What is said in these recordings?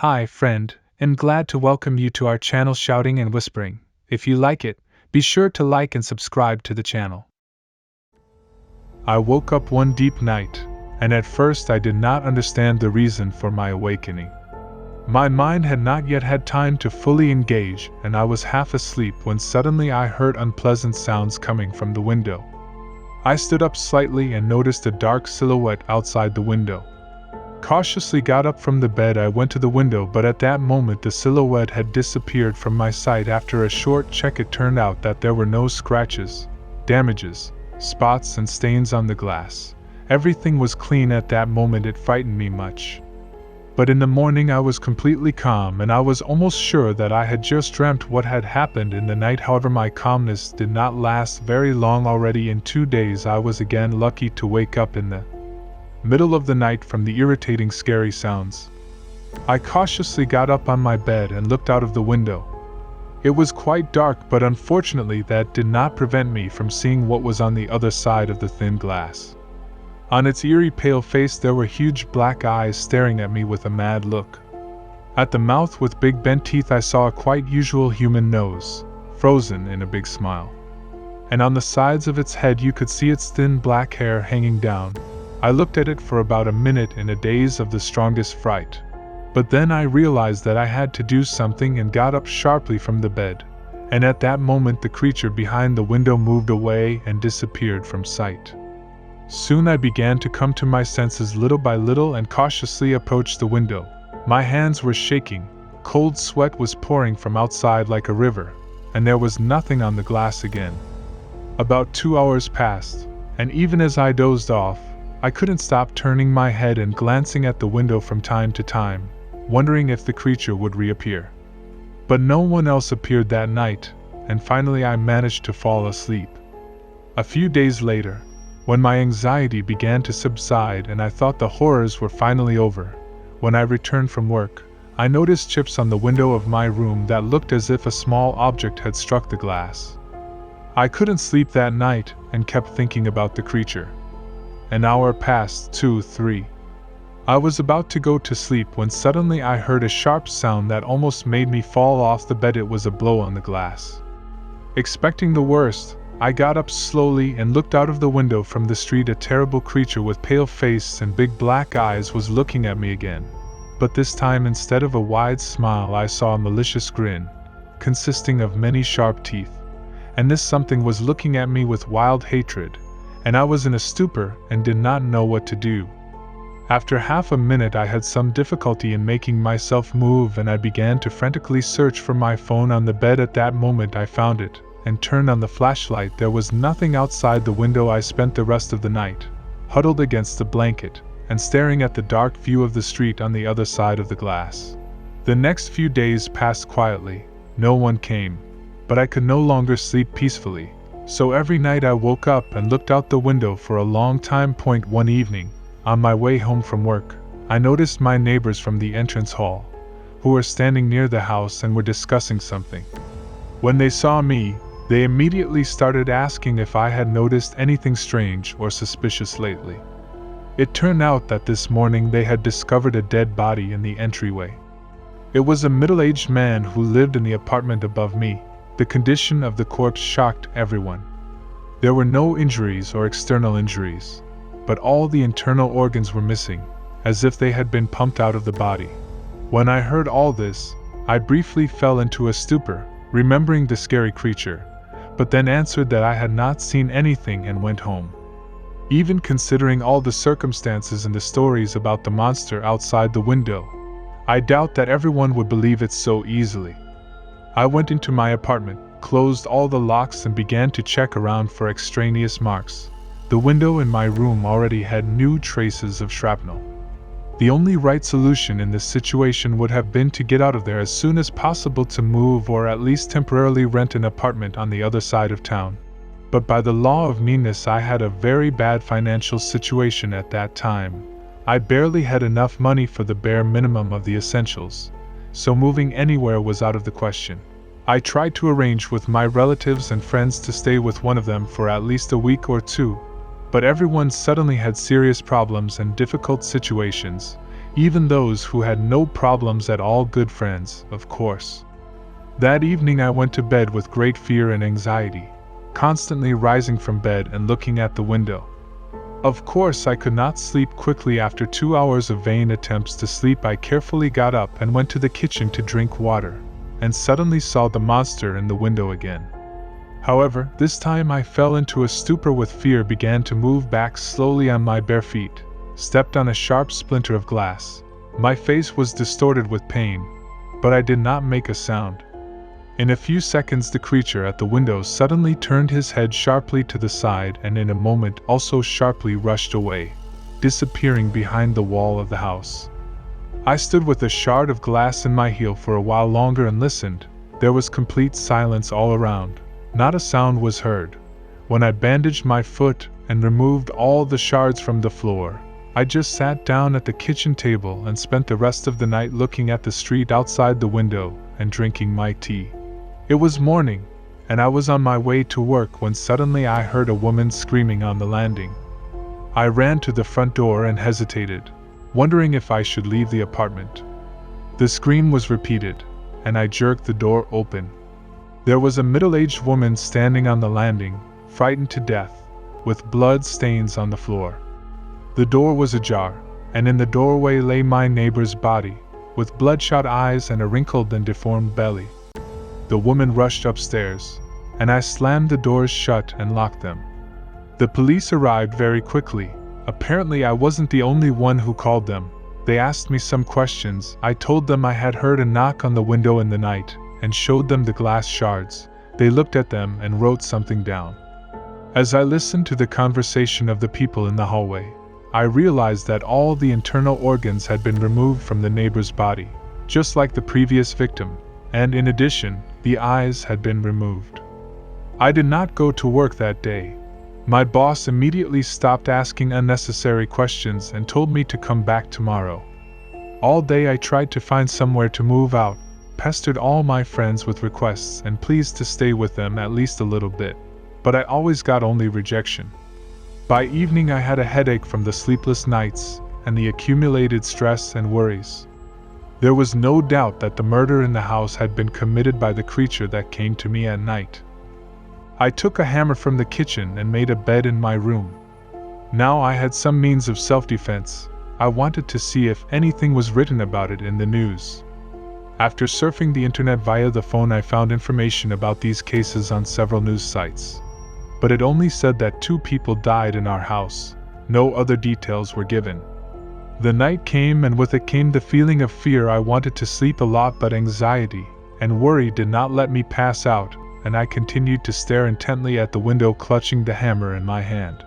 Hi, friend, and glad to welcome you to our channel Shouting and Whispering. If you like it, be sure to like and subscribe to the channel. I woke up one deep night, and at first I did not understand the reason for my awakening. My mind had not yet had time to fully engage, and I was half asleep when suddenly I heard unpleasant sounds coming from the window. I stood up slightly and noticed a dark silhouette outside the window. Cautiously got up from the bed. I went to the window, but at that moment the silhouette had disappeared from my sight. After a short check, it turned out that there were no scratches, damages, spots and stains on the glass. Everything was clean at that moment. It frightened me much. But in the morning I was completely calm, and I was almost sure that I had just dreamt what had happened in the night. However, my calmness did not last very long. Already in 2 days I was again lucky to wake up in the middle of the night from the irritating scary sounds. I cautiously got up on my bed and looked out of the window. It was quite dark, but unfortunately that did not prevent me from seeing what was on the other side of the thin glass. On its eerie pale face there were huge black eyes staring at me with a mad look. At the mouth with big bent teeth I saw a quite usual human nose, frozen in a big smile. And on the sides of its head you could see its thin black hair hanging down. I looked at it for about a minute in a daze of the strongest fright. But then I realized that I had to do something and got up sharply from the bed. And at that moment the creature behind the window moved away and disappeared from sight. Soon I began to come to my senses little by little and cautiously approached the window. My hands were shaking, cold sweat was pouring from outside like a river, and there was nothing on the glass again. About 2 hours passed, and even as I dozed off, I couldn't stop turning my head and glancing at the window from time to time, wondering if the creature would reappear. But no one else appeared that night, and finally I managed to fall asleep. A few days later, when my anxiety began to subside and I thought the horrors were finally over, when I returned from work, I noticed chips on the window of my room that looked as if a small object had struck the glass. I couldn't sleep that night and kept thinking about the creature. An hour passed, 2, 3. I was about to go to sleep when suddenly I heard a sharp sound that almost made me fall off the bed. It was a blow on the glass. Expecting the worst, I got up slowly and looked out of the window from the street. A terrible creature with pale face and big black eyes was looking at me again. But this time, instead of a wide smile, I saw a malicious grin, consisting of many sharp teeth. And this something was looking at me with wild hatred, and I was in a stupor and did not know what to do. After half a minute I had some difficulty in making myself move, and I began to frantically search for my phone on the bed. At that moment I found it, and turned on the flashlight. There was nothing outside the window. I spent the rest of the night, huddled against the blanket, and staring at the dark view of the street on the other side of the glass. The next few days passed quietly. No one came, but I could no longer sleep peacefully. So every night I woke up and looked out the window for a long time. One evening, on my way home from work, I noticed my neighbors from the entrance hall, who were standing near the house and were discussing something. When they saw me, they immediately started asking if I had noticed anything strange or suspicious lately. It turned out that this morning they had discovered a dead body in the entryway. It was a middle-aged man who lived in the apartment above me. The condition of the corpse shocked everyone. There were no injuries or external injuries, but all the internal organs were missing, as if they had been pumped out of the body. When I heard all this, I briefly fell into a stupor, remembering the scary creature, but then answered that I had not seen anything and went home. Even considering all the circumstances and the stories about the monster outside the window, I doubt that everyone would believe it so easily. I went into my apartment, closed all the locks and began to check around for extraneous marks. The window in my room already had new traces of shrapnel. The only right solution in this situation would have been to get out of there as soon as possible, to move or at least temporarily rent an apartment on the other side of town. But by the law of meanness I had a very bad financial situation at that time. I barely had enough money for the bare minimum of the essentials, so moving anywhere was out of the question. I tried to arrange with my relatives and friends to stay with one of them for at least a week or two, but everyone suddenly had serious problems and difficult situations. even those who had no problems at all, good friends, of course. That evening I went to bed with great fear and anxiety, constantly rising from bed and looking at the window. Of course, I could not sleep quickly. After 2 hours of vain attempts to sleep, I carefully got up and went to the kitchen to drink water, and suddenly saw the monster in the window again. However, this time I fell into a stupor with fear, began to move back slowly on my bare feet, stepped on a sharp splinter of glass. My face was distorted with pain, but I did not make a sound. In a few seconds the creature at the window suddenly turned his head sharply to the side and in a moment also sharply rushed away, disappearing behind the wall of the house. I stood with a shard of glass in my heel for a while longer and listened. There was complete silence all around. Not a sound was heard. When I bandaged my foot and removed all the shards from the floor, I just sat down at the kitchen table and spent the rest of the night looking at the street outside the window and drinking my tea. It was morning, and I was on my way to work when suddenly I heard a woman screaming on the landing. I ran to the front door and hesitated, wondering if I should leave the apartment. The scream was repeated, and I jerked the door open. There was a middle-aged woman standing on the landing, frightened to death, with blood stains on the floor. The door was ajar, and in the doorway lay my neighbor's body, with bloodshot eyes and a wrinkled and deformed belly. The woman rushed upstairs, and I slammed the doors shut and locked them. The police arrived very quickly. Apparently I wasn't the only one who called them. They asked me some questions. I told them I had heard a knock on the window in the night, and showed them the glass shards. They looked at them and wrote something down. As I listened to the conversation of the people in the hallway, I realized that all the internal organs had been removed from the neighbor's body, just like the previous victim, and in addition, the eyes had been removed. I did not go to work that day. My boss immediately stopped asking unnecessary questions and told me to come back tomorrow. All day I tried to find somewhere to move out, pestered all my friends with requests and pleas to stay with them at least a little bit, but I always got only rejection. By evening I had a headache from the sleepless nights and the accumulated stress and worries. There was no doubt that the murder in the house had been committed by the creature that came to me at night. I took a hammer from the kitchen and made a bed in my room. Now I had some means of self-defense. I wanted to see if anything was written about it in the news. After surfing the internet via the phone, I found information about these cases on several news sites. But it only said that 2 people died in our house. No other details were given. The night came, and with it came the feeling of fear. I wanted to sleep a lot, but anxiety and worry did not let me pass out, and I continued to stare intently at the window, clutching the hammer in my hand.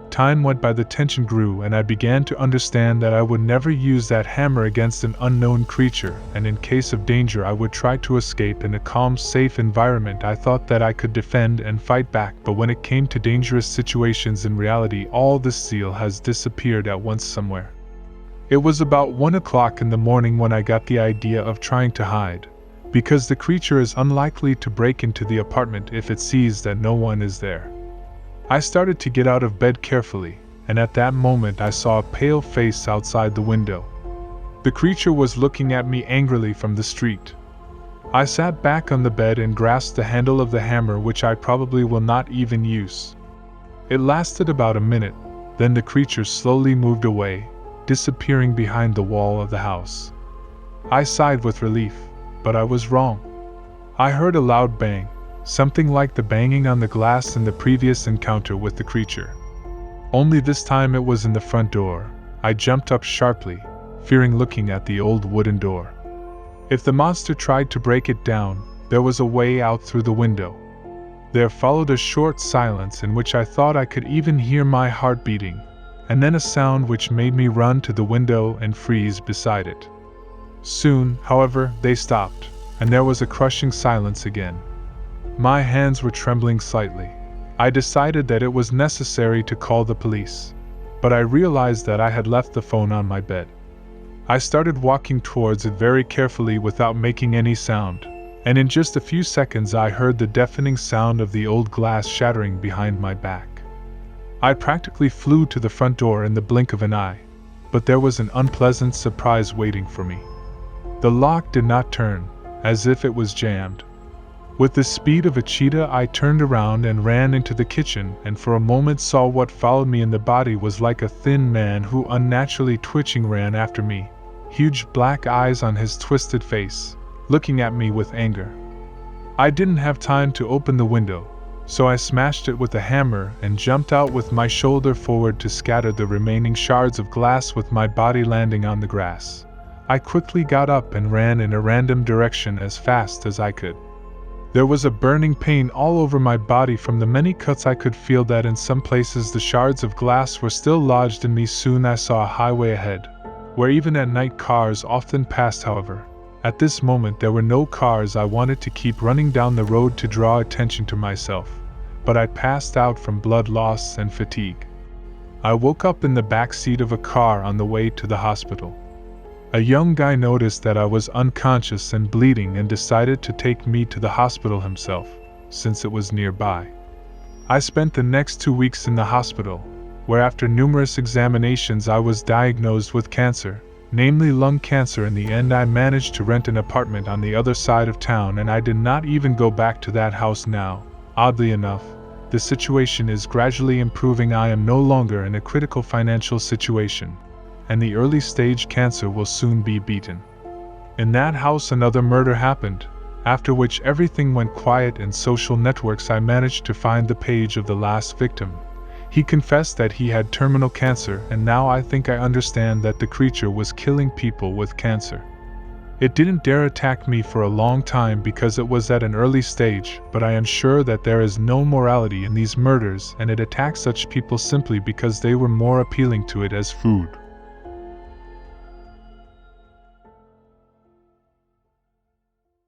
Time went by, the tension grew, and I began to understand that I would never use that hammer against an unknown creature, and in case of danger I would try to escape in a calm, safe environment. I thought that I could defend and fight back, but when it came to dangerous situations, in reality all the zeal has disappeared at once somewhere. It was about 1 o'clock in the morning when I got the idea of trying to hide, because the creature is unlikely to break into the apartment if it sees that no one is there. I started to get out of bed carefully, and at that moment I saw a pale face outside the window. The creature was looking at me angrily from the street. I sat back on the bed and grasped the handle of the hammer, which I probably will not even use. It lasted about a minute, then the creature slowly moved away, disappearing behind the wall of the house. I sighed with relief, but I was wrong. I heard a loud bang, something like the banging on the glass in the previous encounter with the creature. Only this time it was in the front door. I jumped up sharply, fearing looking at the old wooden door. If the monster tried to break it down, there was a way out through the window. There followed a short silence in which I thought I could even hear my heart beating, and then a sound which made me run to the window and freeze beside it. Soon, however, they stopped, and there was a crushing silence again. My hands were trembling slightly. I decided that it was necessary to call the police, but I realized that I had left the phone on my bed. I started walking towards it very carefully without making any sound, and in just a few seconds I heard the deafening sound of the old glass shattering behind my back. I practically flew to the front door in the blink of an eye. but there was an unpleasant surprise waiting for me. The lock did not turn, as if it was jammed. With the speed of a cheetah, I turned around and ran into the kitchen, and for a moment saw what followed me in the body was like a thin man who, unnaturally twitching, ran after me, huge black eyes on his twisted face, looking at me with anger. I didn't have time to open the window, so I smashed it with a hammer and jumped out with my shoulder forward to scatter the remaining shards of glass, with my body landing on the grass. I quickly got up and ran in a random direction as fast as I could. There was a burning pain all over my body from the many cuts. I could feel that in some places the shards of glass were still lodged in me. Soon I saw a highway ahead, where even at night cars often passed. However, at this moment there were no cars. I wanted to keep running down the road to draw attention to myself, but I passed out from blood loss and fatigue. I woke up in the back seat of a car on the way to the hospital. A young guy noticed that I was unconscious and bleeding and decided to take me to the hospital himself, since it was nearby. I spent the next 2 weeks in the hospital, where after numerous examinations I was diagnosed with cancer, namely lung cancer. In the end, I managed to rent an apartment on the other side of town, and I did not even go back to that house now. Oddly enough, the situation is gradually improving. I am no longer in a critical financial situation, and the early stage cancer will soon be beaten. In that house another murder happened, after which everything went quiet. In social networks I managed to find the page of the last victim. He confessed that he had terminal cancer, and now I think I understand that the creature was killing people with cancer. It didn't dare attack me for a long time because it was at an early stage, but I am sure that there is no morality in these murders, and it attacked such people simply because they were more appealing to it as food.